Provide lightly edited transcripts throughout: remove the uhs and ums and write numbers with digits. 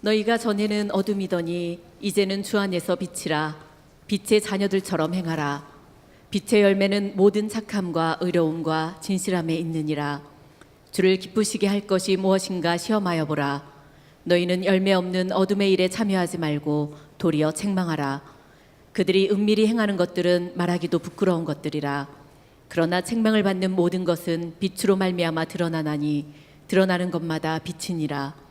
너희가 전에는 어둠이더니 이제는 주 안에서 빛이라. 빛의 자녀들처럼 행하라. 빛의 열매는 모든 착함과 의로움과 진실함에 있느니라. 주를 기쁘시게 할 것이 무엇인가 시험하여 보라. 너희는 열매 없는 어둠의 일에 참여하지 말고 도리어 책망하라. 그들이 은밀히 행하는 것들은 말하기도 부끄러운 것들이라. 그러나 책망을 받는 모든 것은 빛으로 말미암아 드러나나니 드러나는 것마다 빛이니라.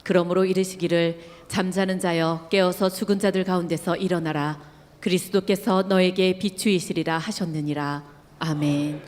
그러므로 이르시기를 잠자는 자여 깨어서 죽은 자들 가운데서 일어나라. 그리스도께서 너에게 비추이시리라 하셨느니라. 아멘.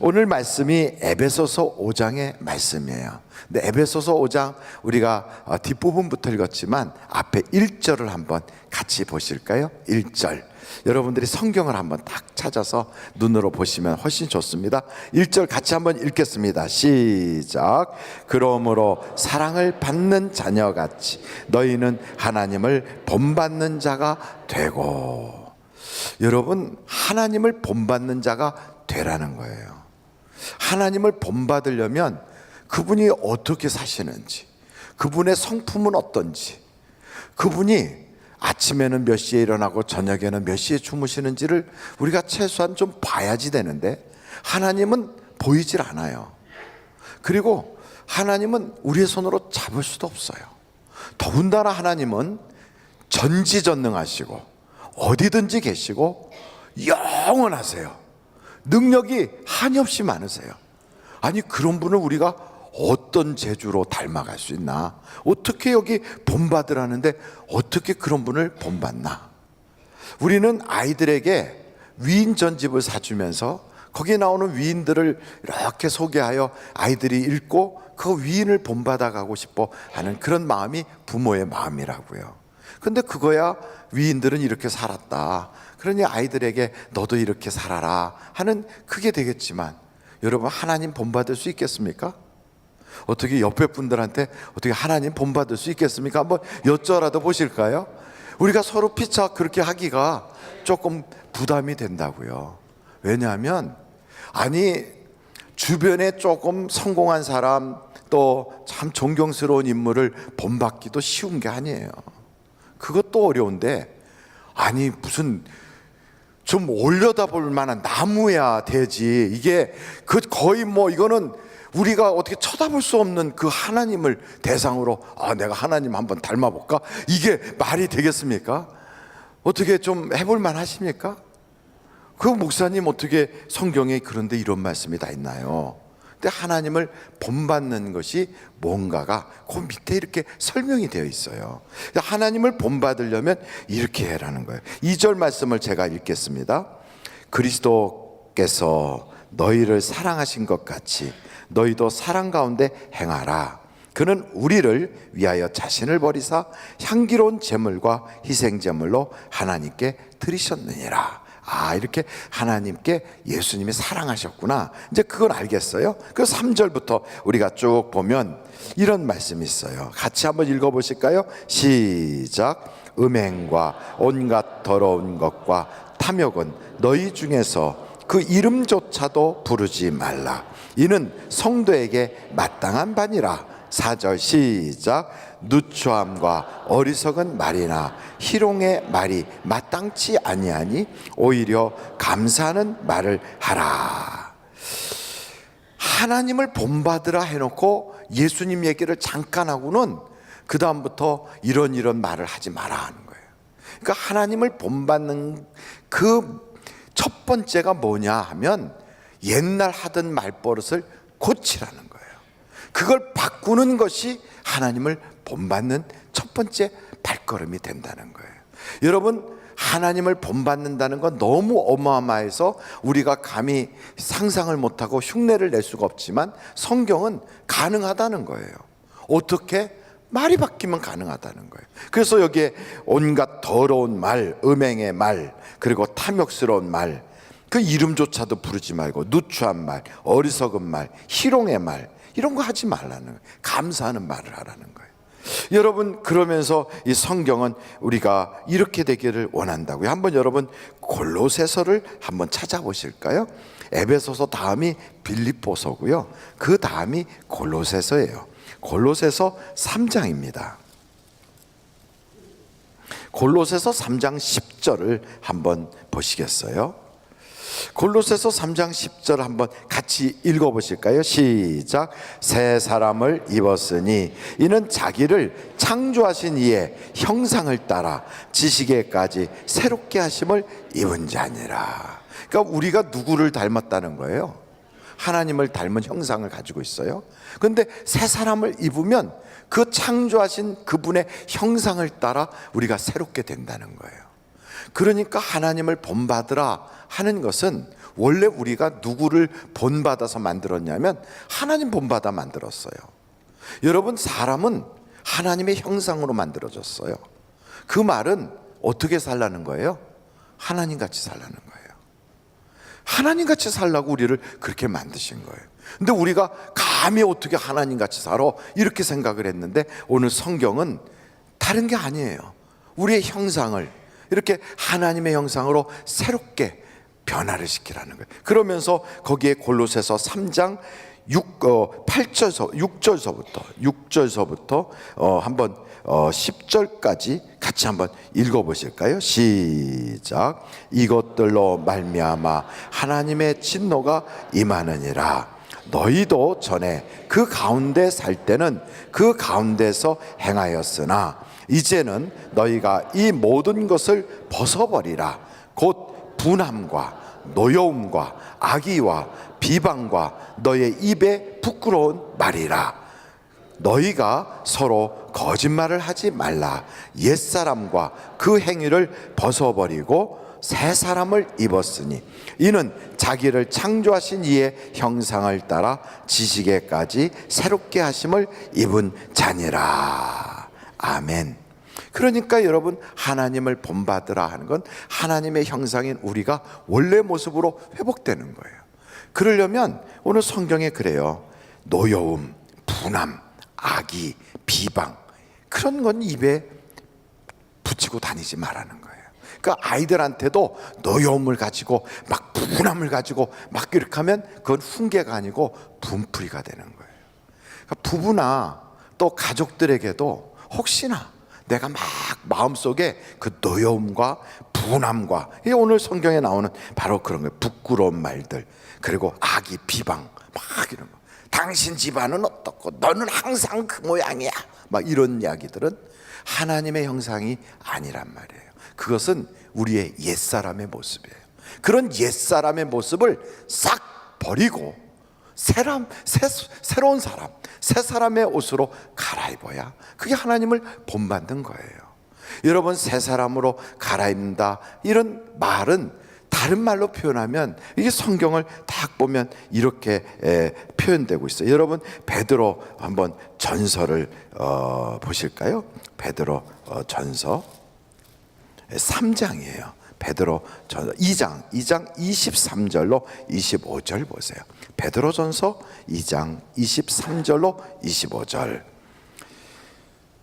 오늘 말씀이 에베소서 5장의 말씀이에요. 근데 에베소서 5장 우리가 뒷부분부터 읽었지만 앞에 1절을 한번 같이 보실까요? 1절. 여러분들이 성경을 한번 딱 찾아서 눈으로 보시면 훨씬 좋습니다. 1절 같이 한번 읽겠습니다. 시작. 그러므로 사랑을 받는 자녀같이 너희는 하나님을 본받는 자가 되고. 여러분, 하나님을 본받는 자가 되라는 거예요. 하나님을 본받으려면 그분이 어떻게 사시는지, 그분의 성품은 어떤지, 그분이 아침에는 몇 시에 일어나고 저녁에는 몇 시에 주무시는지를 우리가 최소한 좀 봐야지 되는데, 하나님은 보이질 않아요. 그리고 하나님은 우리의 손으로 잡을 수도 없어요. 더군다나 하나님은 전지전능하시고 어디든지 계시고 영원하세요. 능력이 한없이 많으세요. 아니, 그런 분을 우리가 어떤 재주로 닮아갈 수 있나? 어떻게 여기 본받으라는데 어떻게 그런 분을 본받나? 우리는 아이들에게 위인 전집을 사주면서 거기에 나오는 위인들을 이렇게 소개하여 아이들이 읽고 그 위인을 본받아 가고 싶어 하는 그런 마음이 부모의 마음이라고요. 근데 그거야 위인들은 이렇게 살았다, 그러니 아이들에게 너도 이렇게 살아라 하는 그게 되겠지만, 여러분, 하나님 본받을 수 있겠습니까? 어떻게 옆에 분들한테 어떻게 하나님 본받을 수 있겠습니까? 한번 여쭤라도 보실까요? 우리가 서로 피차 그렇게 하기가 조금 부담이 된다고요. 왜냐하면 아니, 주변에 조금 성공한 사람, 또 참 존경스러운 인물을 본받기도 쉬운 게 아니에요. 그것도 어려운데, 아니 무슨 좀 올려다 볼 만한 나무야 되지, 이게 그 거의 뭐 이거는 우리가 어떻게 쳐다볼 수 없는 그 하나님을 대상으로 내가 하나님 한번 닮아볼까? 이게 말이 되겠습니까? 어떻게 좀 해볼 만 하십니까? 그 목사님 어떻게 성경에 그런데 이런 말씀이 다 있나요? 근데 하나님을 본받는 것이 뭔가가 그 밑에 이렇게 설명이 되어 있어요. 하나님을 본받으려면 이렇게 해라는 거예요. 2절 말씀을 제가 읽겠습니다. 그리스도께서 너희를 사랑하신 것 같이 너희도 사랑 가운데 행하라. 그는 우리를 위하여 자신을 버리사 향기로운 제물과 희생 제물로 하나님께 드리셨느니라. 이렇게 하나님께 예수님이 사랑하셨구나, 이제 그걸 알겠어요. 그 3절부터 우리가 쭉 보면 이런 말씀이 있어요. 같이 한번 읽어보실까요? 시작. 음행과 온갖 더러운 것과 탐욕은 너희 중에서 그 이름조차도 부르지 말라. 이는 성도에게 마땅한 바니라. 4절 시작. 누추함과 어리석은 말이나 희롱의 말이 마땅치 아니하니 오히려 감사하는 말을 하라. 하나님을 본받으라 해놓고 예수님 얘기를 잠깐 하고는 그 다음부터 이런 말을 하지 마라 하는 거예요. 그러니까 하나님을 본받는 그 첫 번째가 뭐냐 하면 옛날 하던 말버릇을 고치라는 거예요. 그걸 바꾸는 것이 하나님을 본받는 첫 번째 발걸음이 된다는 거예요. 여러분, 하나님을 본받는다는 건 너무 어마어마해서 우리가 감히 상상을 못하고 흉내를 낼 수가 없지만 성경은 가능하다는 거예요. 어떻게? 말이 바뀌면 가능하다는 거예요. 그래서 여기에 온갖 더러운 말, 음행의 말, 그리고 탐욕스러운 말, 그 이름조차도 부르지 말고 누추한 말, 어리석은 말, 희롱의 말, 이런 거 하지 말라는 거예요. 감사하는 말을 하라는 거예요. 여러분, 그러면서 이 성경은 우리가 이렇게 되기를 원한다고요. 한번 여러분 골로새서를 한번 찾아보실까요? 에베소서 다음이 빌립보서고요, 그 다음이 골로새서예요. 골로새서 3장입니다. 골로새서 3장 10절을 한번 보시겠어요? 골로새서 3장 10절 한번 같이 읽어보실까요? 시작. 새 사람을 입었으니 이는 자기를 창조하신 이의 형상을 따라 지식에까지 새롭게 하심을 입은 자니라. 그러니까 우리가 누구를 닮았다는 거예요? 하나님을 닮은 형상을 가지고 있어요. 그런데 새 사람을 입으면 그 창조하신 그분의 형상을 따라 우리가 새롭게 된다는 거예요. 그러니까 하나님을 본받으라 하는 것은 원래 우리가 누구를 본받아서 만들었냐면 하나님 본받아 만들었어요. 여러분, 사람은 하나님의 형상으로 만들어졌어요. 그 말은 어떻게 살라는 거예요? 하나님같이 살라는 거예요. 하나님같이 살라고 우리를 그렇게 만드신 거예요. 근데 우리가 감히 어떻게 하나님같이 살아? 이렇게 생각을 했는데 오늘 성경은 다른 게 아니에요. 우리의 형상을 이렇게 하나님의 형상으로 새롭게 변화를 시키라는 거예요. 그러면서 거기에 골로새서 3장 6절서부터 한번 10절까지 같이 한번 읽어보실까요? 시작. 이것들로 말미암아 하나님의 진노가 임하느니라. 너희도 전에 그 가운데 살 때는 그 가운데서 행하였으나 이제는 너희가 이 모든 것을 벗어버리라. 곧 분함과 노여움과 악의와 비방과 너의 입에 부끄러운 말이라. 너희가 서로 거짓말을 하지 말라. 옛사람과 그 행위를 벗어버리고 새 사람을 입었으니 이는 자기를 창조하신 이의 형상을 따라 지식에까지 새롭게 하심을 입은 자니라. 아멘. 그러니까 여러분, 하나님을 본받으라 하는 건 하나님의 형상인 우리가 원래 모습으로 회복되는 거예요. 그러려면 오늘 성경에 그래요. 노여움, 분함, 악의, 비방, 그런 건 입에 붙이고 다니지 말라는 거예요. 그러니까 아이들한테도 노여움을 가지고 막 분함을 가지고 막 이렇게 하면 그건 훈계가 아니고 분풀이가 되는 거예요. 그러니까 부부나 또 가족들에게도 혹시나 내가 막 마음속에 그 노여움과 분함과, 이게 오늘 성경에 나오는 바로 그런 거예요. 부끄러운 말들, 그리고 악의, 비방, 막 이런 거. 당신 집안은 어떻고 너는 항상 그 모양이야, 막 이런 이야기들은 하나님의 형상이 아니란 말이에요. 그것은 우리의 옛사람의 모습이에요. 그런 옛사람의 모습을 싹 버리고 새로운 사람, 새 사람의 옷으로 갈아입어야 그게 하나님을 본받는 거예요. 여러분, 새 사람으로 갈아입는다 이런 말은 다른 말로 표현하면 이게 성경을 딱 보면 이렇게 표현되고 있어요. 여러분, 베드로 한번 전서를 보실까요? 베드로 전서 3장이에요. 베드로 전서 2장 23절로 25절 보세요. 베드로 전서 2장 23절로 25절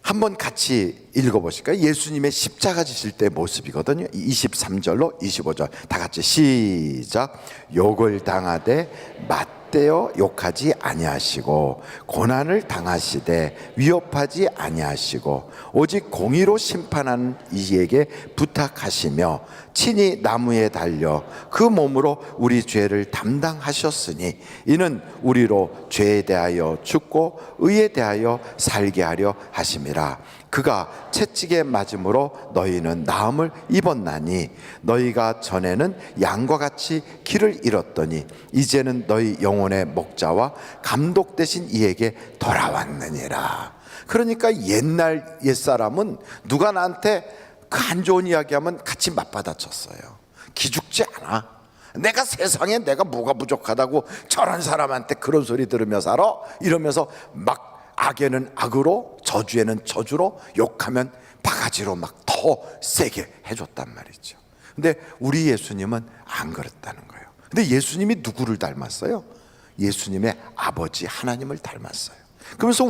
한번 같이 읽어보실까요? 예수님의 십자가 지실 때 모습이거든요. 23절로 25절 다 같이 시작. 욕을 당하되 맞대어 욕하지 아니하시고 고난을 당하시되 위협하지 아니하시고 오직 공의로 심판하는 이에게 부탁하시며 친히 나무에 달려 그 몸으로 우리 죄를 담당하셨으니 이는 우리로 죄에 대하여 죽고 의에 대하여 살게 하려 하심이라. 그가 채찍에 맞음으로 너희는 나음을 입었나니 너희가 전에는 양과 같이 길을 잃었더니 이제는 너희 영혼의 목자와 감독 되신 이에게 돌아왔느니라. 그러니까 옛사람은 누가 나한테 그 안 좋은 이야기하면 같이 맞받아쳤어요. 기죽지 않아. 내가 세상에 내가 뭐가 부족하다고 저런 사람한테 그런 소리 들으며 살아? 이러면서 막 악에는 악으로 저주에는 저주로 욕하면 바가지로 막 더 세게 해줬단 말이죠. 근데 우리 예수님은 안 그랬다는 거예요. 근데 예수님이 누구를 닮았어요? 예수님의 아버지 하나님을 닮았어요. 그러면서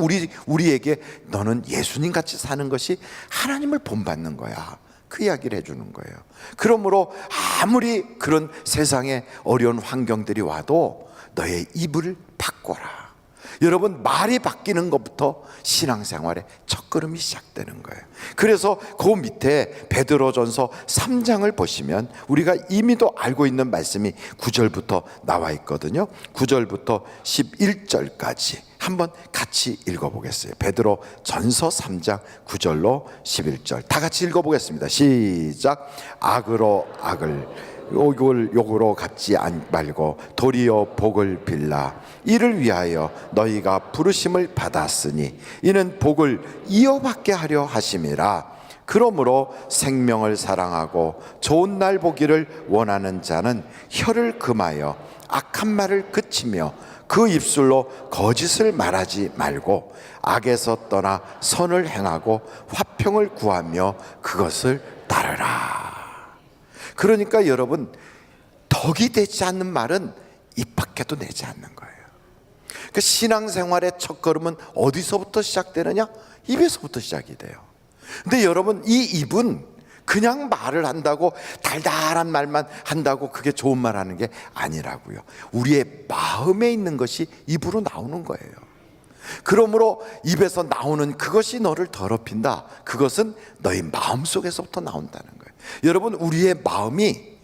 우리에게 너는 예수님 같이 사는 것이 하나님을 본받는 거야, 그 이야기를 해주는 거예요. 그러므로 아무리 그런 세상에 어려운 환경들이 와도 너의 입을 바꿔라. 여러분, 말이 바뀌는 것부터 신앙생활의 첫걸음이 시작되는 거예요. 그래서 그 밑에 베드로전서 3장을 보시면 우리가 이미도 알고 있는 말씀이 9절부터 나와 있거든요. 9절부터 11절까지 한번 같이 읽어보겠어요. 베드로전서 3장 9절로 11절 다 같이 읽어보겠습니다. 시작. 악으로 악을 욕으로 갚지 말고 도리어 복을 빌라. 이를 위하여 너희가 부르심을 받았으니 이는 복을 이어받게 하려 하심이라. 그러므로 생명을 사랑하고 좋은 날 보기를 원하는 자는 혀를 금하여 악한 말을 그치며 그 입술로 거짓을 말하지 말고 악에서 떠나 선을 행하고 화평을 구하며 그것을 따르라. 그러니까 여러분, 덕이 되지 않는 말은 입 밖에도 내지 않는 거예요. 그 신앙생활의 첫걸음은 어디서부터 시작되느냐? 입에서부터 시작이 돼요. 근데 여러분, 이 입은 그냥 말을 한다고, 달달한 말만 한다고 그게 좋은 말 하는 게 아니라고요. 우리의 마음에 있는 것이 입으로 나오는 거예요. 그러므로 입에서 나오는 그것이 너를 더럽힌다. 그것은 너희 마음속에서부터 나온다는 거예요. 여러분, 우리의 마음이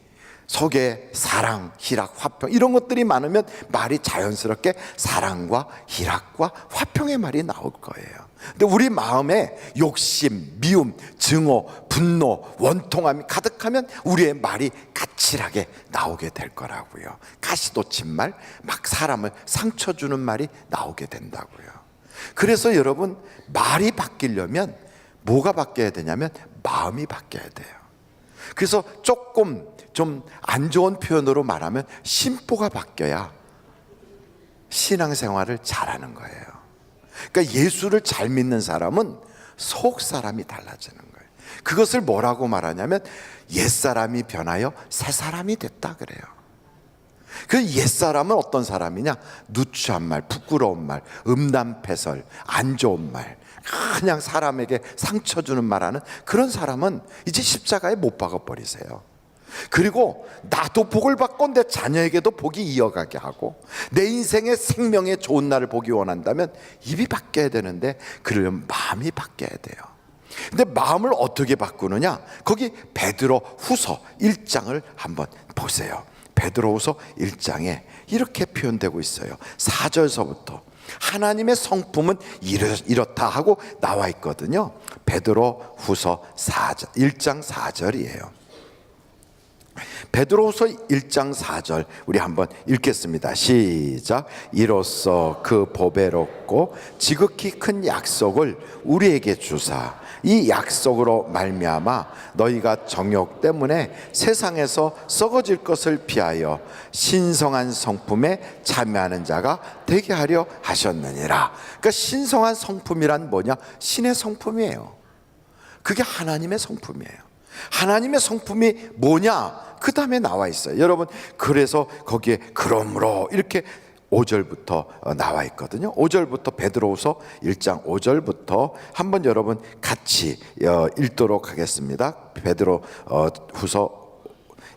속에 사랑, 희락, 화평 이런 것들이 많으면 말이 자연스럽게 사랑과 희락과 화평의 말이 나올 거예요. 근데 우리 마음에 욕심, 미움, 증오, 분노, 원통함이 가득하면 우리의 말이 까칠하게 나오게 될 거라고요. 가시돋친 말, 막 사람을 상처 주는 말이 나오게 된다고요. 그래서 여러분, 말이 바뀌려면 뭐가 바뀌어야 되냐면 마음이 바뀌어야 돼요. 그래서 조금 좀 안 좋은 표현으로 말하면 심보가 바뀌어야 신앙생활을 잘하는 거예요. 그러니까 예수를 잘 믿는 사람은 속 사람이 달라지는 거예요. 그것을 뭐라고 말하냐면 옛사람이 변하여 새사람이 됐다 그래요. 그 옛사람은 어떤 사람이냐? 누추한 말, 부끄러운 말, 음담패설, 안 좋은 말, 그냥 사람에게 상처 주는 말하는 그런 사람은 이제 십자가에 못 박아버리세요. 그리고 나도 복을 받고 내 자녀에게도 복이 이어가게 하고 내 인생의 생명의 좋은 날을 보기 원한다면 입이 바뀌어야 되는데, 그러려면 마음이 바뀌어야 돼요. 근데 마음을 어떻게 바꾸느냐? 거기 베드로 후서 1장을 한번 보세요. 베드로 후서 1장에 이렇게 표현되고 있어요. 4절서부터 하나님의 성품은 이렇다 하고 나와 있거든요. 베드로 후서 1장 4절이에요. 베드로후서 1장 4절 우리 한번 읽겠습니다. 시작. 이로써 그 보배롭고 지극히 큰 약속을 우리에게 주사 이 약속으로 말미암아 너희가 정욕 때문에 세상에서 썩어질 것을 피하여 신성한 성품에 참여하는 자가 되게 하려 하셨느니라. 그러니까 신성한 성품이란 뭐냐? 신의 성품이에요. 그게 하나님의 성품이에요. 하나님의 성품이 뭐냐? 그 다음에 나와 있어요. 여러분, 그래서 거기에 그러므로 이렇게 5절부터 나와 있거든요. 5절부터 베드로후서 1장 5절부터 한번 여러분 같이 읽도록 하겠습니다. 베드로후서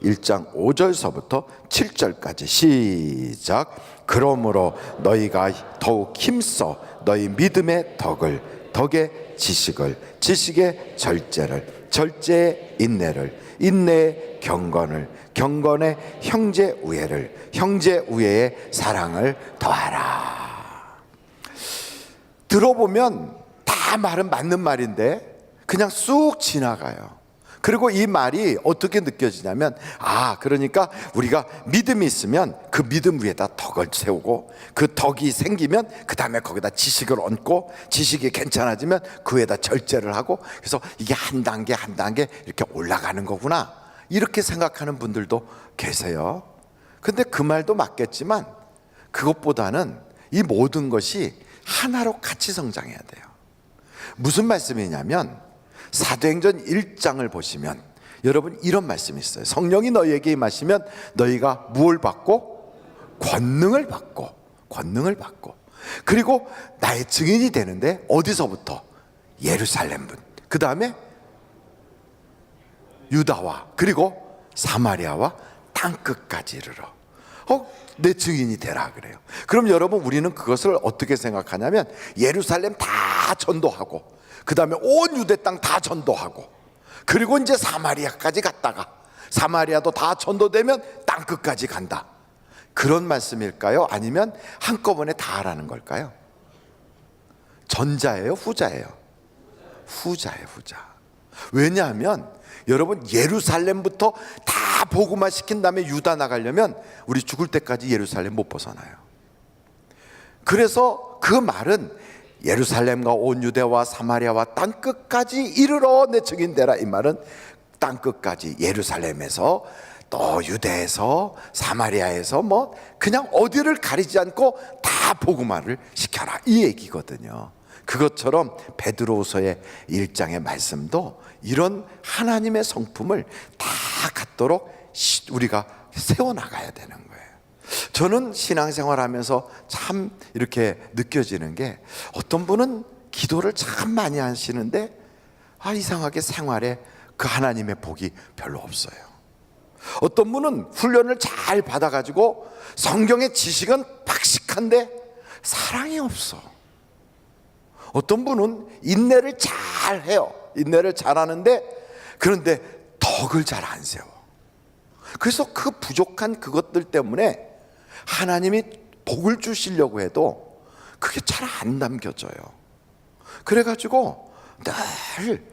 1장 5절서부터 7절까지 시작. 그러므로 너희가 더욱 힘써 너희 믿음의 덕의 지식을, 지식의 절제를, 절제의 인내를, 인내의 경건을, 경건의 형제 우애를, 형제 우애의 사랑을 더하라. 들어보면 다 말은 맞는 말인데 그냥 쑥 지나가요. 그리고 이 말이 어떻게 느껴지냐면, 그러니까 우리가 믿음이 있으면 그 믿음 위에다 덕을 세우고 그 덕이 생기면 그 다음에 거기다 지식을 얹고 지식이 괜찮아지면 그 위에다 절제를 하고, 그래서 이게 한 단계 한 단계 이렇게 올라가는 거구나, 이렇게 생각하는 분들도 계세요. 근데 그 말도 맞겠지만 그것보다는 이 모든 것이 하나로 같이 성장해야 돼요. 무슨 말씀이냐면 사도행전 1장을 보시면 여러분 이런 말씀이 있어요. 성령이 너희에게 임하시면 너희가 무엇을 받고? 권능을 받고, 권능을 받고, 그리고 나의 증인이 되는데 어디서부터? 예루살렘분, 그 다음에 유다와 그리고 사마리아와 땅끝까지 이르러. 내 증인이 되라 그래요. 그럼 여러분, 우리는 그것을 어떻게 생각하냐면 예루살렘 다 전도하고, 그 다음에 온 유대 땅 다 전도하고, 그리고 이제 사마리아까지 갔다가 사마리아도 다 전도되면 땅 끝까지 간다, 그런 말씀일까요? 아니면 한꺼번에 다 하라는 걸까요? 전자예요, 후자예요? 후자예요, 후자. 왜냐하면 여러분, 예루살렘부터 다 복음화 시킨 다음에 유다 나가려면 우리 죽을 때까지 예루살렘 못 벗어나요. 그래서 그 말은 예루살렘과 온 유대와 사마리아와 땅 끝까지 이르러 내 증인 되라, 이 말은 땅 끝까지, 예루살렘에서 또 유대에서 사마리아에서 뭐 그냥 어디를 가리지 않고 다 복음화를 시켜라, 이 얘기거든요. 그것처럼 베드로후서의 1장의 말씀도 이런 하나님의 성품을 다 갖도록 우리가 세워나가야 되는 거예요. 저는 신앙생활하면서 참 이렇게 느껴지는 게, 어떤 분은 기도를 참 많이 하시는데 이상하게 생활에 그 하나님의 복이 별로 없어요. 어떤 분은 훈련을 잘 받아가지고 성경의 지식은 박식한데 사랑이 없어. 어떤 분은 인내를 잘 해요. 인내를 잘하는데, 그런데 덕을 잘 안 세워. 그래서 그 부족한 그것들 때문에 하나님이 복을 주시려고 해도 그게 잘 안 남겨져요. 그래가지고 늘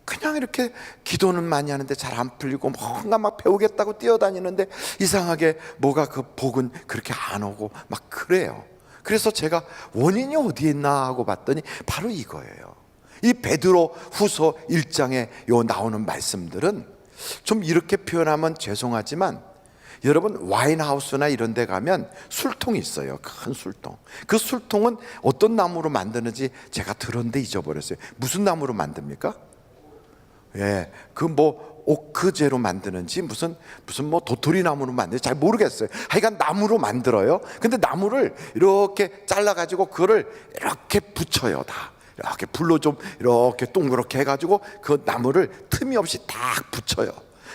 그냥 이렇게 기도는 많이 하는데 잘 안 풀리고, 뭔가 막 배우겠다고 뛰어다니는데 이상하게 뭐가 그 복은 그렇게 안 오고 막 그래요. 그래서 제가 원인이 어디에 있나 하고 봤더니 바로 이거예요. 이 베드로 후서 1장에 요 나오는 말씀들은 좀 이렇게 표현하면 죄송하지만, 여러분 와인하우스나 이런 데 가면 술통이 있어요. 큰 술통. 그 술통은 어떤 나무로 만드는지 제가 들었는데 잊어버렸어요. 무슨 나무로 만듭니까? 예, 그 뭐 오크제로 만드는지 무슨 뭐 도토리 나무로 만드는지 잘 모르겠어요. 하여간 나무로 만들어요. 근데 나무를 이렇게 잘라가지고 그거를 이렇게 붙여요. 다 이렇게 불로 좀 이렇게 동그랗게 해가지고 그 나무를 틈이 없이 딱 붙여요.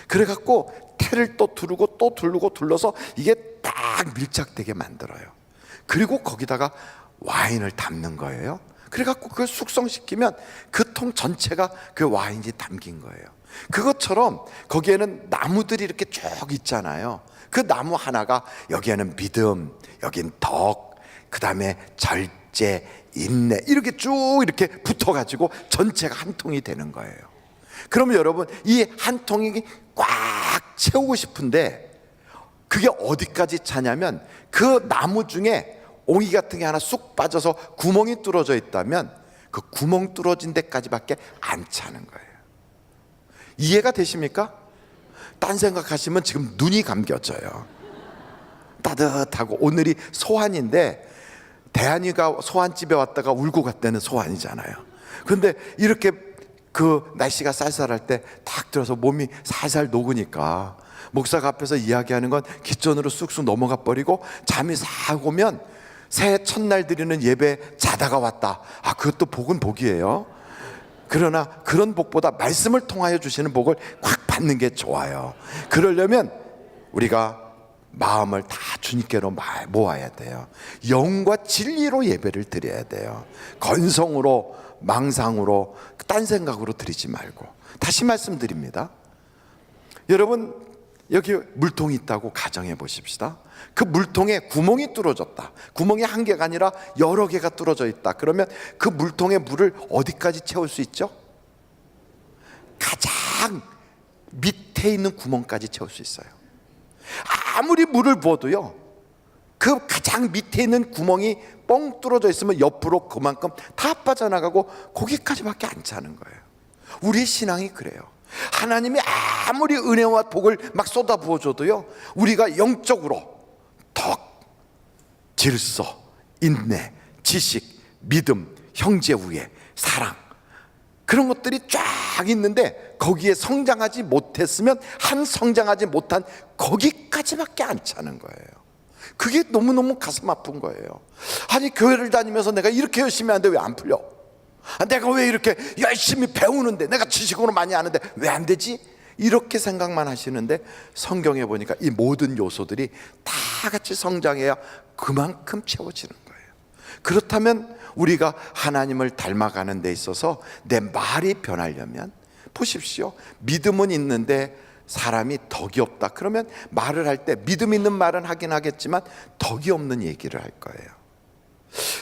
그래갖고 테를 또 두르고 또 두르고 둘러서 이게 딱 밀착되게 만들어요. 그리고 거기다가 와인을 담는 거예요. 그래갖고 그걸 숙성시키면 그 통 전체가 그 와인이 담긴 거예요. 그것처럼 거기에는 나무들이 이렇게 쭉 있잖아요. 그 나무 하나가, 여기에는 믿음, 여긴 덕, 그 다음에 절제, 인내, 이렇게 쭉 이렇게 붙어가지고 전체가 한 통이 되는 거예요. 그러면 여러분, 이 한 통이 꽉 채우고 싶은데 그게 어디까지 차냐면, 그 나무 중에 옹이 같은 게 하나 쑥 빠져서 구멍이 뚫어져 있다면 그 구멍 뚫어진 데까지밖에 안 차는 거예요. 이해가 되십니까? 딴 생각하시면 지금 눈이 감겨져요. 따뜻하고, 오늘이 소환인데 대한이가 소환집에 왔다가 울고 갔다는 소환이잖아요. 그런데 이렇게 그 날씨가 쌀쌀할 때 탁 들어서 몸이 살살 녹으니까 목사가 앞에서 이야기하는 건 기존으로 쑥쑥 넘어가 버리고 잠이 싹 오면 새해 첫날 드리는 예배 자다가 왔다. 그것도 복은 복이에요. 그러나 그런 복보다 말씀을 통하여 주시는 복을 꽉 받는 게 좋아요. 그러려면 우리가 마음을 다 주님께로 모아야 돼요. 영과 진리로 예배를 드려야 돼요. 건성으로, 망상으로, 딴 생각으로 드리지 말고. 다시 말씀드립니다. 여러분, 여기 물통이 있다고 가정해 보십시다. 그 물통에 구멍이 뚫어졌다. 구멍이 한 개가 아니라 여러 개가 뚫어져 있다. 그러면 그 물통에 물을 어디까지 채울 수 있죠? 가장 밑에 있는 구멍까지 채울 수 있어요. 아무리 물을 부어도요, 그 가장 밑에 있는 구멍이 뻥 뚫어져 있으면 옆으로 그만큼 다 빠져나가고 거기까지밖에 안 차는 거예요. 우리의 신앙이 그래요. 하나님이 아무리 은혜와 복을 막 쏟아 부어줘도요, 우리가 영적으로 덕, 질서, 인내, 지식, 믿음, 형제 우애, 사랑, 그런 것들이 쫙 있는데 거기에 성장하지 못했으면 한 성장하지 못한 거기까지밖에 안 차는 거예요. 그게 너무너무 가슴 아픈 거예요. 아니, 교회를 다니면서 내가 이렇게 열심히 하는데 왜 안 풀려? 내가 왜 이렇게 열심히 배우는데, 내가 지식으로 많이 아는데 왜 안 되지? 이렇게 생각만 하시는데 성경에 보니까 이 모든 요소들이 다 같이 성장해야 그만큼 채워지는 거예요. 그렇다면 우리가 하나님을 닮아가는 데 있어서 내 말이 변하려면, 보십시오, 믿음은 있는데 사람이 덕이 없다 그러면 말을 할 때 믿음 있는 말은 하긴 하겠지만 덕이 없는 얘기를 할 거예요.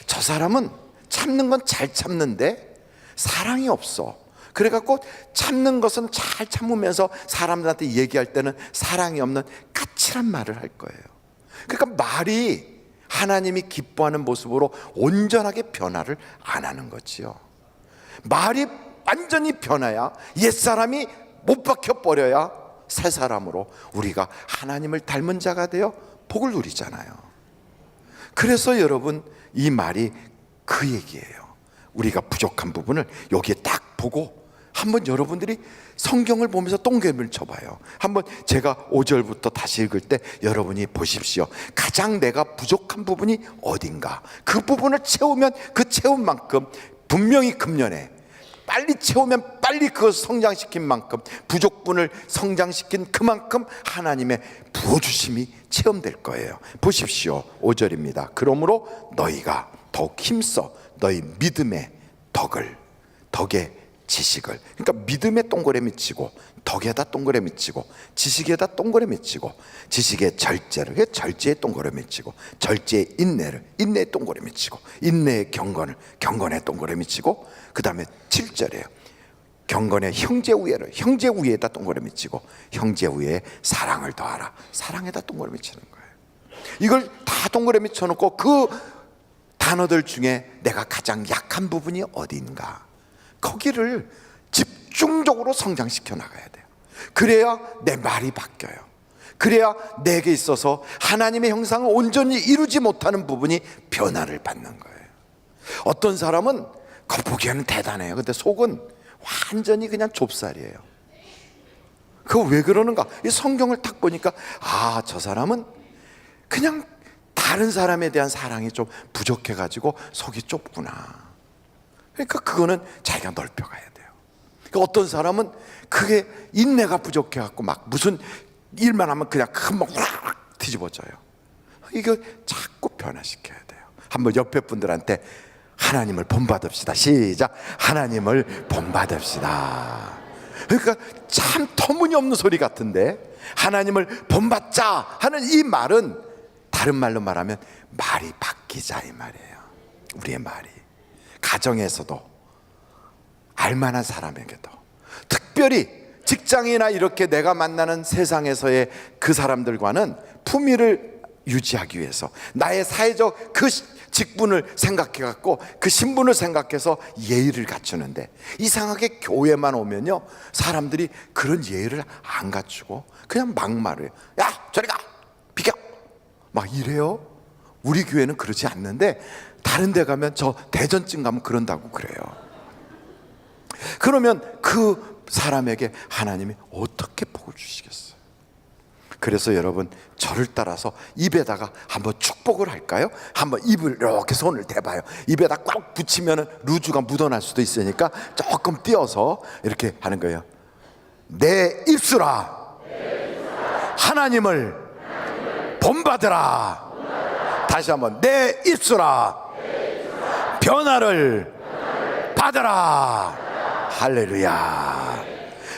저 사람은 참는 건 잘 참는데 사랑이 없어. 그래갖고 참는 것은 잘 참으면서 사람들한테 얘기할 때는 사랑이 없는 까칠한 말을 할 거예요. 그러니까 말이 하나님이 기뻐하는 모습으로 온전하게 변화를 안 하는 거지요. 말이 완전히 변해야, 옛사람이 못 박혀버려야 새 사람으로 우리가 하나님을 닮은 자가 되어 복을 누리잖아요. 그래서 여러분, 이 말이 그 얘기예요. 우리가 부족한 부분을 여기에 딱 보고 한번 여러분들이 성경을 보면서 동그라미를 쳐봐요. 한번 제가 5절부터 다시 읽을 때 여러분이 보십시오. 가장 내가 부족한 부분이 어딘가, 그 부분을 채우면 그 채운 만큼 분명히 금년에 빨리 채우면 빨리 그것을 성장시킨 만큼, 부족분을 성장시킨 그만큼 하나님의 부어주심이 체험될 거예요. 보십시오, 5절입니다. 그러므로 너희가 더욱 힘써 너희 믿음의 덕의 지식을, 그러니까 믿음에 동그라미 치고 덕에다 동그라미 치고 지식에다 동그라미 치고, 지식의 절제를 절제에 동그라미 치고, 절제의 인내를 인내에 동그라미 치고, 인내의 경건을 경건에 동그라미 치고, 그 다음에 7절이에요. 경건의 형제 우애를 형제 우애에다 동그라미 치고, 형제 우애에 사랑을 더하라, 사랑에다 동그라미 치는 거예요. 이걸 다 동그라미 쳐놓고 그 단어들 중에 내가 가장 약한 부분이 어디인가, 거기를 집중적으로 성장시켜 나가야 돼요. 그래야 내 말이 바뀌어요. 그래야 내게 있어서 하나님의 형상을 온전히 이루지 못하는 부분이 변화를 받는 거예요. 어떤 사람은 겉보기에는 대단해요. 근데 속은 완전히 그냥 좁쌀이에요. 그거 왜 그러는가? 이 성경을 딱 보니까, 아, 저 사람은 그냥 다른 사람에 대한 사랑이 좀 부족해가지고 속이 좁구나. 그러니까 그거는 자기가 넓혀가야 돼요. 그러니까 어떤 사람은 그게 인내가 부족해갖고 막 무슨 일만 하면 그냥 금방 확 뒤집어져요. 이거 자꾸 변화시켜야 돼요. 한번 옆에 분들한테 하나님을 본받읍시다. 시작. 하나님을 본받읍시다. 그러니까 참 터무니없는 소리 같은데, 하나님을 본받자 하는 이 말은 다른 말로 말하면 말이 바뀌자 이 말이에요. 우리의 말이 가정에서도, 알만한 사람에게도, 특별히 직장이나 이렇게 내가 만나는 세상에서의 그 사람들과는 품위를 유지하기 위해서 나의 사회적 그 직분을 생각해 갖고 그 신분을 생각해서 예의를 갖추는데, 이상하게 교회만 오면요, 사람들이 그런 예의를 안 갖추고 그냥 막말해요. 야, 저리 가, 비켜, 막 이래요. 우리 교회는 그러지 않는데 다른 데 가면, 저 대전쯤 가면 그런다고 그래요. 그러면 그 사람에게 하나님이 어떻게 복을 주시겠어요? 그래서 여러분, 저를 따라서 입에다가 한번 축복을 할까요? 한번 입을 이렇게 손을 대봐요. 입에다 꽉 붙이면 루즈가 묻어날 수도 있으니까 조금 띄어서 이렇게 하는 거예요. 내 입술아, 하나님을 본받으라. 다시 한번, 내 입술아, 변화를 받아라. 할렐루야.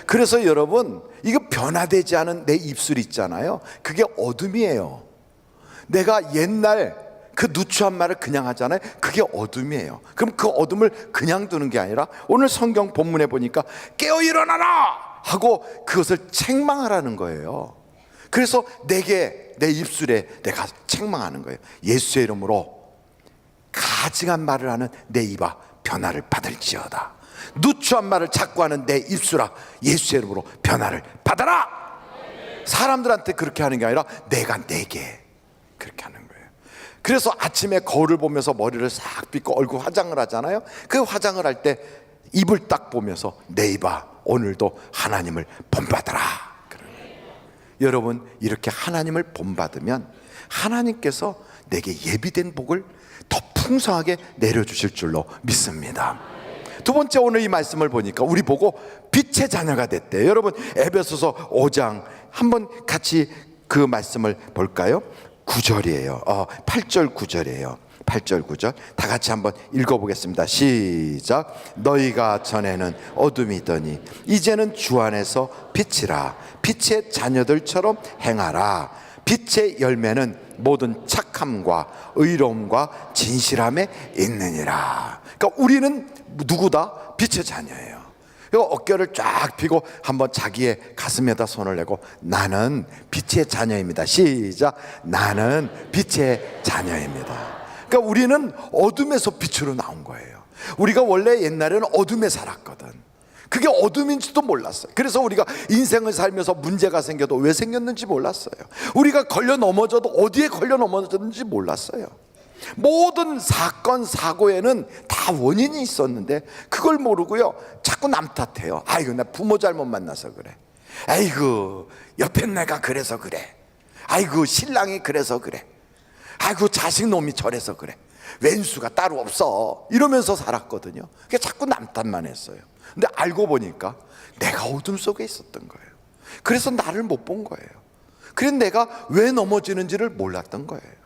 그래서 여러분, 이거 변화되지 않은 내 입술 있잖아요, 그게 어둠이에요. 내가 옛날 그 누추한 말을 그냥 하잖아요, 그게 어둠이에요. 그럼 그 어둠을 그냥 두는 게 아니라 오늘 성경 본문에 보니까 깨어 일어나라 하고 그것을 책망하라는 거예요. 그래서 내게, 내 입술에 내가 책망하는 거예요. 예수의 이름으로 가증한 말을 하는 내 입아 변화를 받을지어다. 누추한 말을 자꾸 하는 내 입술아, 예수의 이름으로 변화를 받아라. 사람들한테 그렇게 하는 게 아니라 내가 내게 그렇게 하는 거예요. 그래서 아침에 거울을 보면서 머리를 싹 빗고 얼굴 화장을 하잖아요. 그 화장을 할 때 입을 딱 보면서 내 입아 오늘도 하나님을 본받아라. 여러분, 이렇게 하나님을 본받으면 하나님께서 내게 예비된 복을 더 풍성하게 내려주실 줄로 믿습니다. 두 번째, 오늘 이 말씀을 보니까 우리 보고 빛의 자녀가 됐대요. 여러분, 에베소서 5장 한번 같이 그 말씀을 볼까요? 9절이에요. 8절 9절이에요. 8절 9절 다 같이 한번 읽어보겠습니다. 시작. 너희가 전에는 어둠이더니 이제는 주 안에서 빛이라. 빛의 자녀들처럼 행하라. 빛의 열매는 모든 착함과 의로움과 진실함에 있느니라. 그러니까 우리는 누구다? 빛의 자녀예요. 어깨를 쫙 펴고 한번 자기의 가슴에다 손을 내고 나는 빛의 자녀입니다. 시작. 나는 빛의 자녀입니다. 그러니까 우리는 어둠에서 빛으로 나온 거예요. 우리가 원래 옛날에는 어둠에 살았거든. 그게 어둠인지도 몰랐어요. 그래서 우리가 인생을 살면서 문제가 생겨도 왜 생겼는지 몰랐어요. 우리가 걸려 넘어져도 어디에 걸려 넘어졌는지 몰랐어요. 모든 사건 사고에는 다 원인이 있었는데 그걸 모르고요, 자꾸 남 탓해요. 아이고, 나 부모 잘못 만나서 그래. 아이고, 옆에 내가 그래서 그래. 아이고, 신랑이 그래서 그래. 아이고, 자식 놈이 저래서 그래. 왼수가 따로 없어. 이러면서 살았거든요. 그게 자꾸 남 탓만 했어요. 근데 알고 보니까 내가 어둠 속에 있었던 거예요. 그래서 나를 못 본 거예요. 그래서 내가 왜 넘어지는지를 몰랐던 거예요.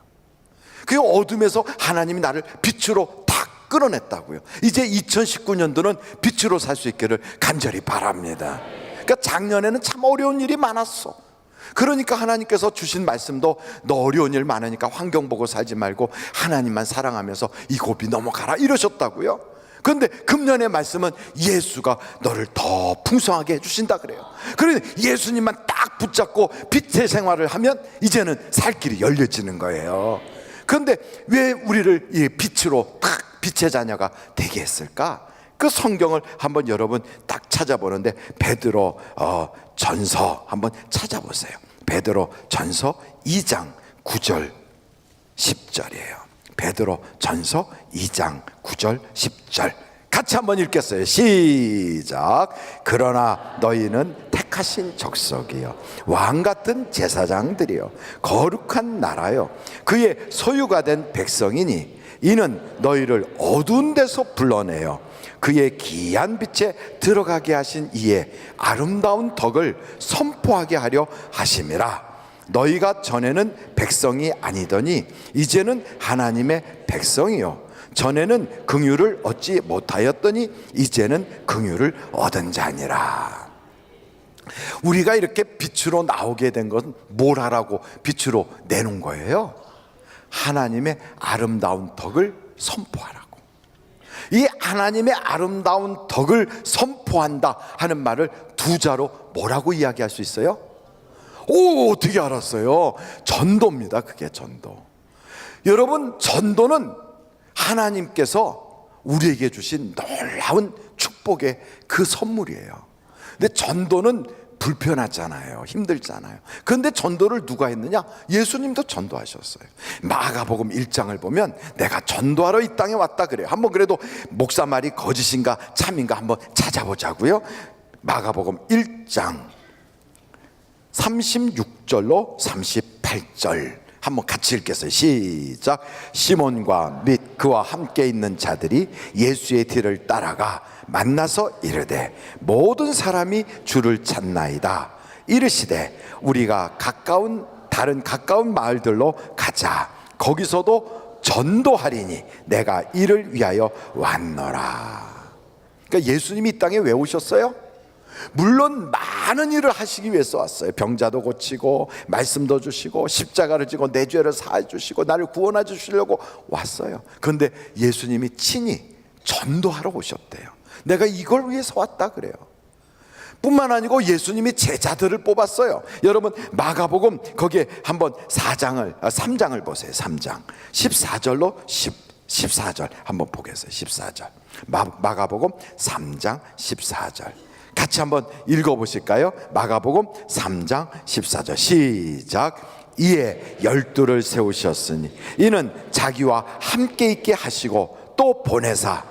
그 어둠에서 하나님이 나를 빛으로 탁 끌어냈다고요. 이제 2019년도는 빛으로 살 수 있기를 간절히 바랍니다. 그러니까 작년에는 참 어려운 일이 많았어. 그러니까 하나님께서 주신 말씀도 너 어려운 일 많으니까 환경 보고 살지 말고 하나님만 사랑하면서 이 고비 넘어가라 이러셨다고요. 그런데 금년의 말씀은 예수가 너를 더 풍성하게 해주신다 그래요. 그러니 예수님만 딱 붙잡고 빛의 생활을 하면 이제는 살 길이 열려지는 거예요. 그런데 왜 우리를 이 빛으로 딱 빛의 자녀가 되게 했을까? 그 성경을 한번 여러분 딱 찾아보는데 베드로 전서 한번 찾아보세요. 베드로 전서 2장 9절 10절이에요. 베드로 전서 2장 9절 10절 같이 한번 읽겠어요. 시작. 그러나 너희는 택하신 족속이요 왕같은 제사장들이요 거룩한 나라요 그의 소유가 된 백성이니 이는 너희를 어두운 데서 불러내어 그의 기이한 빛에 들어가게 하신 이의 아름다운 덕을 선포하게 하려 하심이라. 너희가 전에는 백성이 아니더니 이제는 하나님의 백성이요 전에는 긍휼을 얻지 못하였더니 이제는 긍휼을 얻은 자니라. 우리가 이렇게 빛으로 나오게 된 것은 뭘 하라고 빛으로 내놓은 거예요? 하나님의 아름다운 덕을 선포하라고. 이 하나님의 아름다운 덕을 선포한다 하는 말을 두 자로 뭐라고 이야기할 수 있어요? 오, 어떻게 알았어요? 전도입니다. 그게 전도. 여러분, 전도는 하나님께서 우리에게 주신 놀라운 축복의 그 선물이에요. 근데 전도는 불편하잖아요. 힘들잖아요. 그런데 전도를 누가 했느냐? 예수님도 전도하셨어요. 마가복음 1장을 보면 내가 전도하러 이 땅에 왔다 그래요. 한번 그래도 목사 말이 거짓인가 참인가 한번 찾아보자고요. 마가복음 1장 36절로 38절 한번 같이 읽겠어요. 시작. 시몬과 및 그와 함께 있는 자들이 예수의 뒤를 따라가 만나서 이르되 모든 사람이 주를 찾나이다. 이르시되 우리가 다른 가까운 마을들로 가자. 거기서도 전도하리니 내가 이를 위하여 왔노라. 그러니까 예수님이 이 땅에 왜 오셨어요? 물론 많은 일을 하시기 위해서 왔어요. 병자도 고치고 말씀도 주시고 십자가를 지고 내 죄를 사해 주시고 나를 구원해 주시려고 왔어요. 그런데 예수님이 친히 전도하러 오셨대요. 내가 이걸 위해서 왔다 그래요. 뿐만 아니고 예수님이 제자들을 뽑았어요. 여러분 마가복음 거기에 한번 3장을 보세요. 3장 14절로 14절 한번 보겠어요. 14절 마가복음 3장 14절 같이 한번 읽어보실까요? 마가복음 3장 14절 시작. 이에 12를 세우셨으니 이는 자기와 함께 있게 하시고 또 보내사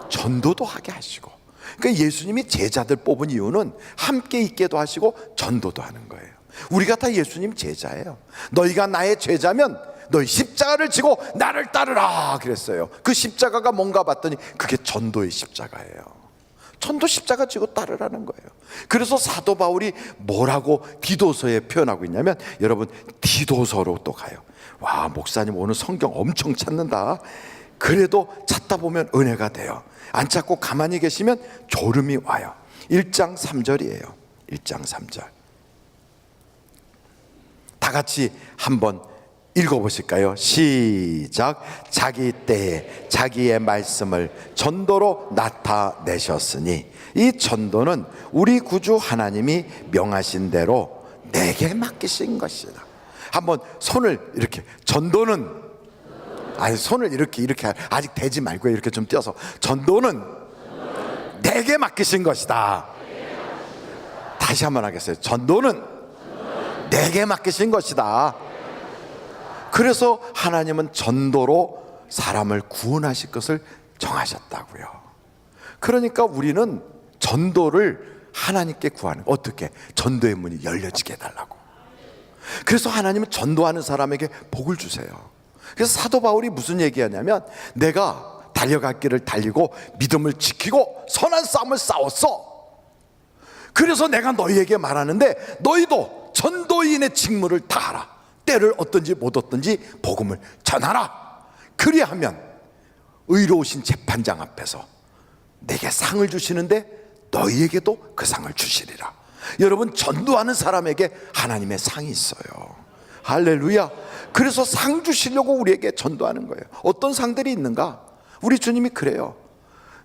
전도도 하게 하시고. 그러니까 예수님이 제자들 뽑은 이유는 함께 있게도 하시고 전도도 하는 거예요. 우리가 다 예수님 제자예요. 너희가 나의 제자면 너희 십자가를 지고 나를 따르라 그랬어요. 그 십자가가 뭔가 봤더니 그게 전도의 십자가예요. 전도 십자가 지고 따르라는 거예요. 그래서 사도 바울이 뭐라고 디도서에 표현하고 있냐면, 여러분 디도서로 또 가요. 와, 목사님 오늘 성경 엄청 찾는다. 그래도 찾다 보면 은혜가 돼요. 안 찾고 가만히 계시면 졸음이 와요. 1장 3절이에요 1장 3절. 다 같이 한번 읽어보실까요? 시작. 자기 때에 자기의 말씀을 전도로 나타내셨으니, 이 전도는 우리 구주 하나님이 명하신 대로 내게 맡기신 것이다. 한번 손을 이렇게, 전도는, 아니 손을 이렇게 아직 대지 말고 이렇게 좀 띄어서, 전도는 내게 맡기신 것이다. 다시 한번 하겠어요. 전도는 내게 맡기신 것이다. 그래서 하나님은 전도로 사람을 구원하실 것을 정하셨다고요. 그러니까 우리는 전도를 하나님께 구하는, 어떻게? 전도의 문이 열려지게 해달라고. 그래서 하나님은 전도하는 사람에게 복을 주세요. 그래서 사도 바울이 무슨 얘기하냐면, 내가 달려갈 길을 달리고 믿음을 지키고 선한 싸움을 싸웠어. 그래서 내가 너희에게 말하는데, 너희도 전도인의 직무를 다하라. 때를 얻든지 못 얻든지 복음을 전하라. 그리하면 의로우신 재판장 앞에서 내게 상을 주시는데 너희에게도 그 상을 주시리라. 여러분, 전도하는 사람에게 하나님의 상이 있어요. 할렐루야. 그래서 상 주시려고 우리에게 전도하는 거예요. 어떤 상들이 있는가? 우리 주님이 그래요.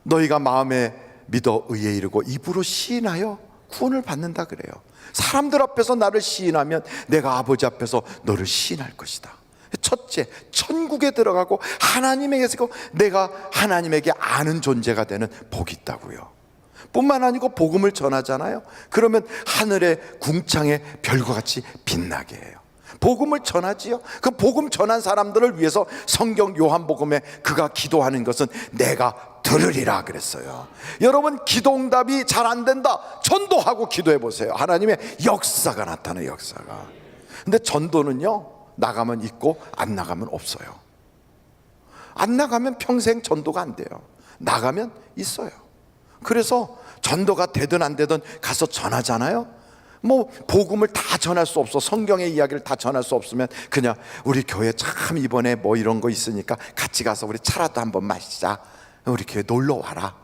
너희가 마음에 믿어 의에 이르고 입으로 시인하여 구원을 받는다 그래요. 사람들 앞에서 나를 시인하면 내가 아버지 앞에서 너를 시인할 것이다. 첫째, 천국에 들어가고 하나님에게서 내가 하나님에게 아는 존재가 되는 복이 있다고요. 뿐만 아니고 복음을 전하잖아요. 그러면 하늘의 궁창의 별과 같이 빛나게 해요. 복음을 전하지요. 그 복음 전한 사람들을 위해서 성경 요한복음에 그가 기도하는 것은 내가 들으리라 그랬어요. 여러분, 기도응답이 잘 안 된다, 전도하고 기도해 보세요. 하나님의 역사가 나타나요. 역사가. 근데 전도는요, 나가면 있고 안 나가면 없어요. 안 나가면 평생 전도가 안 돼요. 나가면 있어요. 그래서 전도가 되든 안 되든 가서 전하잖아요. 뭐 복음을 다 전할 수 없어, 성경의 이야기를 다 전할 수 없으면 그냥 우리 교회 참 이번에 뭐 이런 거 있으니까 같이 가서 우리 차라도 한번 마시자, 우리 교회 놀러 와라.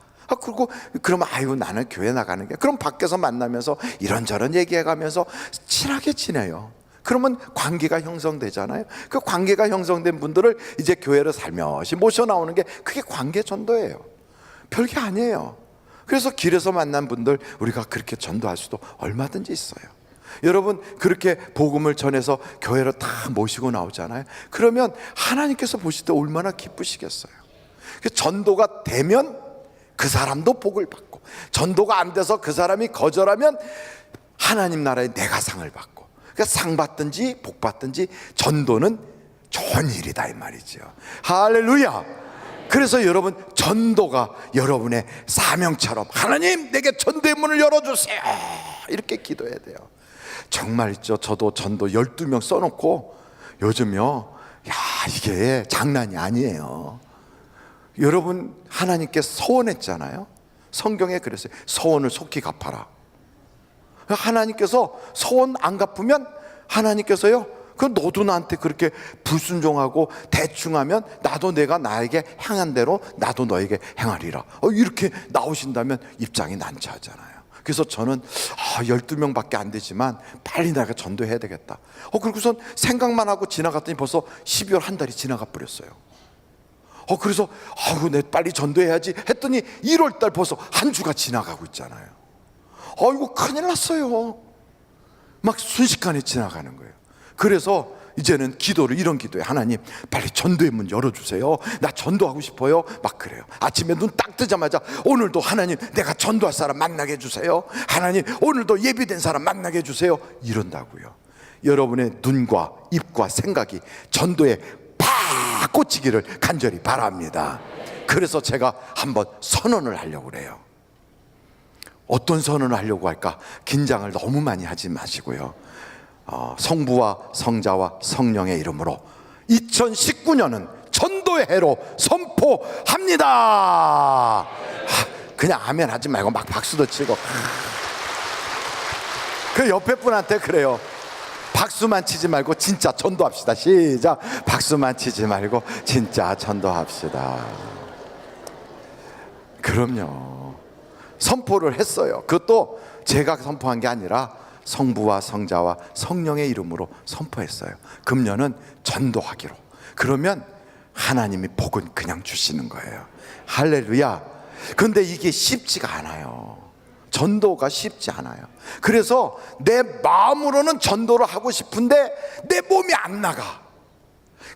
그리고 그러면 아이고 나는 교회 나가는 게, 그럼 밖에서 만나면서 이런저런 얘기해가면서 친하게 지내요. 그러면 관계가 형성되잖아요. 그 관계가 형성된 분들을 이제 교회로 살며시 모셔 나오는 게, 그게 관계 전도예요. 별게 아니에요. 그래서 길에서 만난 분들 우리가 그렇게 전도할 수도 얼마든지 있어요. 여러분, 그렇게 복음을 전해서 교회로 다 모시고 나오잖아요. 그러면 하나님께서 보실 때 얼마나 기쁘시겠어요. 전도가 되면 그 사람도 복을 받고, 전도가 안 돼서 그 사람이 거절하면 하나님 나라에 내가 상을 받고, 그러니까 상 받든지 복 받든지 전도는 좋은 일이다 이 말이죠. 할렐루야. 그래서 여러분, 전도가 여러분의 사명처럼, 하나님 내게 전도의 문을 열어주세요, 이렇게 기도해야 돼요. 정말 있죠. 저도 전도 12명 써놓고 요즘요, 야 이게 장난이 아니에요. 여러분, 하나님께 서원했잖아요. 성경에 그랬어요. 서원을 속히 갚아라. 하나님께서 서원 안 갚으면 하나님께서요, 그 너도 나한테 그렇게 불순종하고 대충하면 나도 내가 나에게 행한 대로 나도 너에게 행하리라, 이렇게 나오신다면 입장이 난처하잖아요. 그래서 저는 12명밖에 안 되지만 빨리 내가 전도해야 되겠다. 그리고선 생각만 하고 지나갔더니 벌써 12월 한 달이 지나가 버렸어요. 그래서 내 빨리 전도해야지 했더니 1월 달 벌써 한 주가 지나가고 있잖아요. 이거 큰일 났어요. 막 순식간에 지나가는 거예요. 그래서 이제는 기도를 이런 기도해. 하나님 빨리 전도의 문 열어주세요, 나 전도하고 싶어요. 막 그래요. 아침에 눈 딱 뜨자마자 오늘도 하나님 내가 전도할 사람 만나게 해주세요, 하나님 오늘도 예비된 사람 만나게 해주세요, 이런다고요. 여러분의 눈과 입과 생각이 전도에 팍 꽂히기를 간절히 바랍니다. 그래서 제가 한번 선언을 하려고 그래요. 어떤 선언을 하려고 할까? 긴장을 너무 많이 하지 마시고요. 성부와 성자와 성령의 이름으로 2019년은 전도의 해로 선포합니다. 그냥 아멘 하지 말고 막 박수도 치고. 그 옆에 분한테 그래요. 박수만 치지 말고 진짜 전도합시다. 시작. 박수만 치지 말고 진짜 전도합시다. 그럼요. 선포를 했어요. 그것도 제가 선포한 게 아니라 성부와 성자와 성령의 이름으로 선포했어요. 금년은 전도하기로. 그러면 하나님이 복은 그냥 주시는 거예요. 할렐루야. 그런데 이게 쉽지가 않아요. 전도가 쉽지 않아요. 그래서 내 마음으로는 전도를 하고 싶은데 내 몸이 안 나가.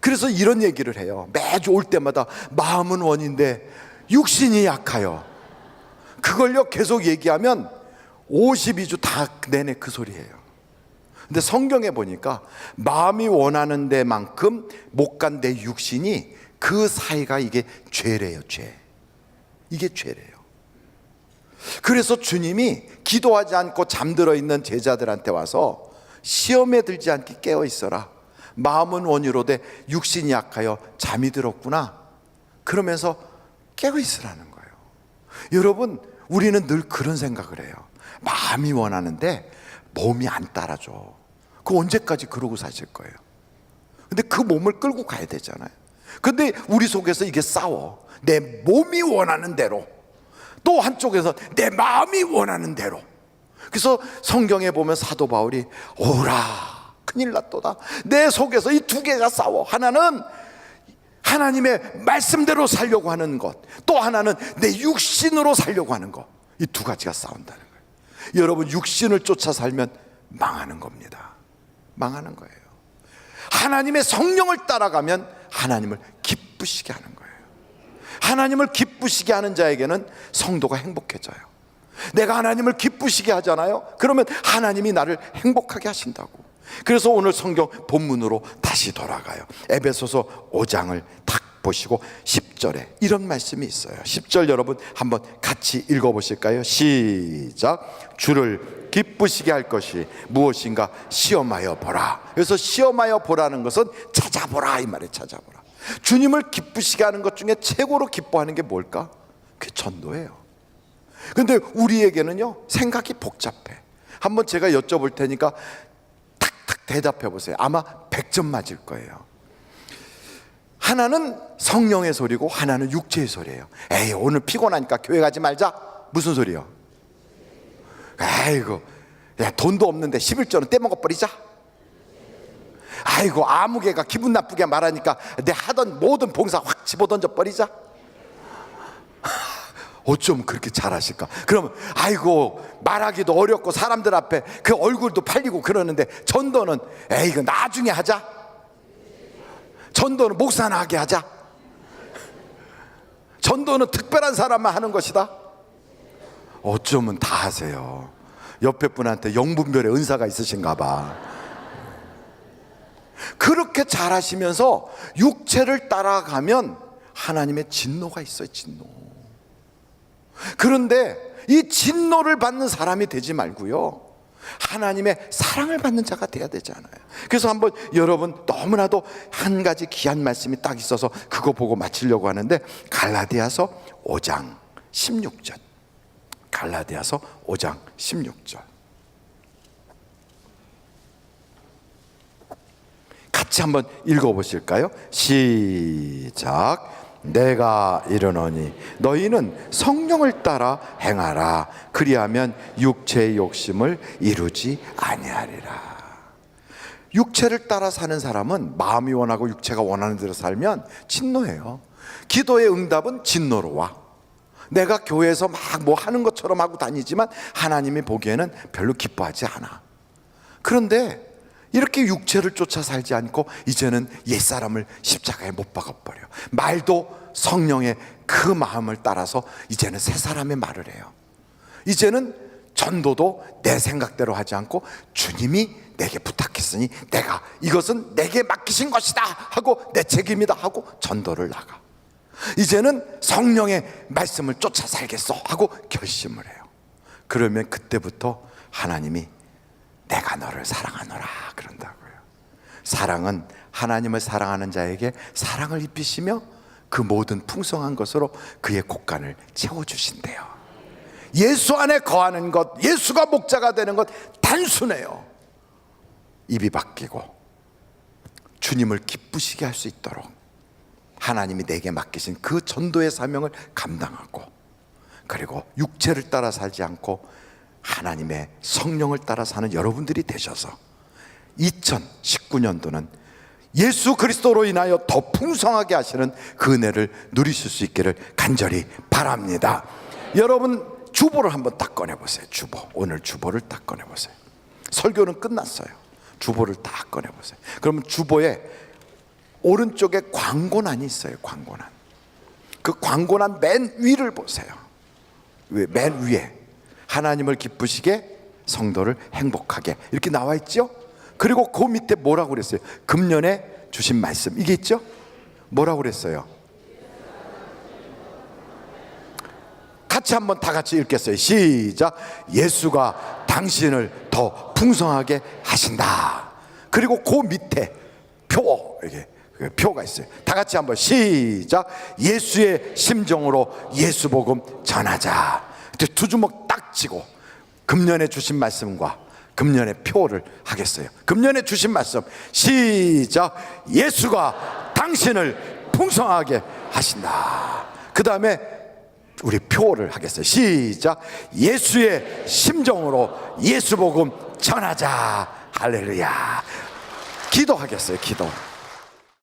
그래서 이런 얘기를 해요. 매주 올 때마다 마음은 원인데 육신이 약하여. 그걸요 계속 얘기하면 52주 다 내내 그 소리예요. 근데 성경에 보니까 마음이 원하는 데만큼 못 간 내 육신이 그 사이가 이게 죄래요. 죄. 이게 죄래요. 그래서 주님이 기도하지 않고 잠들어 있는 제자들한테 와서 시험에 들지 않게 깨어 있어라. 마음은 원이로되 육신이 약하여 잠이 들었구나. 그러면서 깨어 있으라는 거예요. 여러분, 우리는 늘 그런 생각을 해요. 마음이 원하는데 몸이 안 따라줘. 그 언제까지 그러고 사실 거예요? 근데 그 몸을 끌고 가야 되잖아요. 근데 우리 속에서 이게 싸워. 내 몸이 원하는 대로, 또 한쪽에서 내 마음이 원하는 대로. 그래서 성경에 보면 사도 바울이 오라 큰일 났도다. 내 속에서 이 두 개가 싸워. 하나는 하나님의 말씀대로 살려고 하는 것, 또 하나는 내 육신으로 살려고 하는 것. 이 두 가지가 싸운다는 거예요. 여러분, 육신을 쫓아 살면 망하는 겁니다. 망하는 거예요. 하나님의 성령을 따라가면 하나님을 기쁘시게 하는 거예요. 하나님을 기쁘시게 하는 자에게는 성도가 행복해져요. 내가 하나님을 기쁘시게 하잖아요. 그러면 하나님이 나를 행복하게 하신다고. 그래서 오늘 성경 본문으로 다시 돌아가요. 에베소서 5장을 딱 보시고 10절에 이런 말씀이 있어요. 10절 여러분 한번 같이 읽어보실까요? 시작. 주를 기쁘시게 할 것이 무엇인가 시험하여 보라. 그래서 시험하여 보라는 것은 찾아보라 이 말이에요. 찾아보라. 주님을 기쁘시게 하는 것 중에 최고로 기뻐하는 게 뭘까? 그게 전도예요. 근데 우리에게는요 생각이 복잡해. 한번 제가 여쭤볼 테니까 탁탁 대답해 보세요. 아마 100점 맞을 거예요. 하나는 성령의 소리고 하나는 육체의 소리예요. 에이, 오늘 피곤하니까 교회 가지 말자. 무슨 소리요? 아이고, 야, 돈도 없는데 11조는 떼먹어버리자. 아이고, 아무개가 기분 나쁘게 말하니까 내 하던 모든 봉사 확 집어던져 버리자. 어쩜 그렇게 잘하실까? 그러면 아이고, 말하기도 어렵고 사람들 앞에 그 얼굴도 팔리고 그러는데 전도는 에이, 이거 나중에 하자. 전도는 목사나 하게 하자. 전도는 특별한 사람만 하는 것이다. 어쩌면 다 하세요. 옆에 분한테 영분별의 은사가 있으신가 봐. 그렇게 잘하시면서 육체를 따라가면 하나님의 진노가 있어요. 진노. 그런데 이 진노를 받는 사람이 되지 말고요, 하나님의 사랑을 받는 자가 돼야 되잖아요. 그래서 한번 여러분, 너무나도 한 가지 귀한 말씀이 딱 있어서 그거 보고 마치려고 하는데, 갈라디아서 5장 16절. 갈라디아서 5장 16절 같이 한번 읽어보실까요? 시작. 내가 이르노니 너희는 성령을 따라 행하라. 그리하면 육체의 욕심을 이루지 아니하리라. 육체를 따라 사는 사람은 마음이 원하고 육체가 원하는 대로 살면 진노예요. 기도의 응답은 진노로 와. 내가 교회에서 막 뭐 하는 것처럼 하고 다니지만 하나님이 보기에는 별로 기뻐하지 않아. 그런데 이렇게 육체를 쫓아 살지 않고 이제는 옛사람을 십자가에 못 박아버려. 말도 성령의 그 마음을 따라서 이제는 새 사람의 말을 해요. 이제는 전도도 내 생각대로 하지 않고 주님이 내게 부탁했으니 내가 이것은 내게 맡기신 것이다 하고 내 책임이다 하고 전도를 나가. 이제는 성령의 말씀을 쫓아 살겠어 하고 결심을 해요. 그러면 그때부터 하나님이 내가 너를 사랑하노라 그런다고요. 사랑은 하나님을 사랑하는 자에게 사랑을 입히시며 그 모든 풍성한 것으로 그의 곳간을 채워주신대요. 예수 안에 거하는 것, 예수가 목자가 되는 것 단순해요. 입이 바뀌고 주님을 기쁘시게 할 수 있도록 하나님이 내게 맡기신 그 전도의 사명을 감당하고, 그리고 육체를 따라 살지 않고 하나님의 성령을 따라 사는 여러분들이 되셔서 2019년도는 예수 그리스도로 인하여 더 풍성하게 하시는 그 은혜를 누리실 수 있기를 간절히 바랍니다. 여러분, 주보를 한번 딱 꺼내보세요. 주보, 오늘 주보를 딱 꺼내보세요. 설교는 끝났어요. 주보를 딱 꺼내보세요. 그러면 주보에 오른쪽에 광고란이 있어요. 광고란. 그 광고란 맨 위를 보세요. 맨 위에 하나님을 기쁘시게, 성도를 행복하게 이렇게 나와 있죠. 그리고 그 밑에 뭐라고 그랬어요? 금년에 주신 말씀, 이게 있죠. 뭐라고 그랬어요? 같이 한번 다 같이 읽겠어요. 시작. 예수가 당신을 더 풍성하게 하신다. 그리고 그 밑에 표, 이게 표가 있어요. 다 같이 한번 시작. 예수의 심정으로 예수 복음 전하자. 두 주먹 딱 쥐고 금년에 주신 말씀과 금년의 표를 하겠어요. 금년에 주신 말씀 시작. 예수가 당신을 풍성하게 하신다. 그 다음에 우리 표를 하겠어요. 시작. 예수의 심정으로 예수 복음 전하자. 할렐루야. 기도하겠어요. 기도.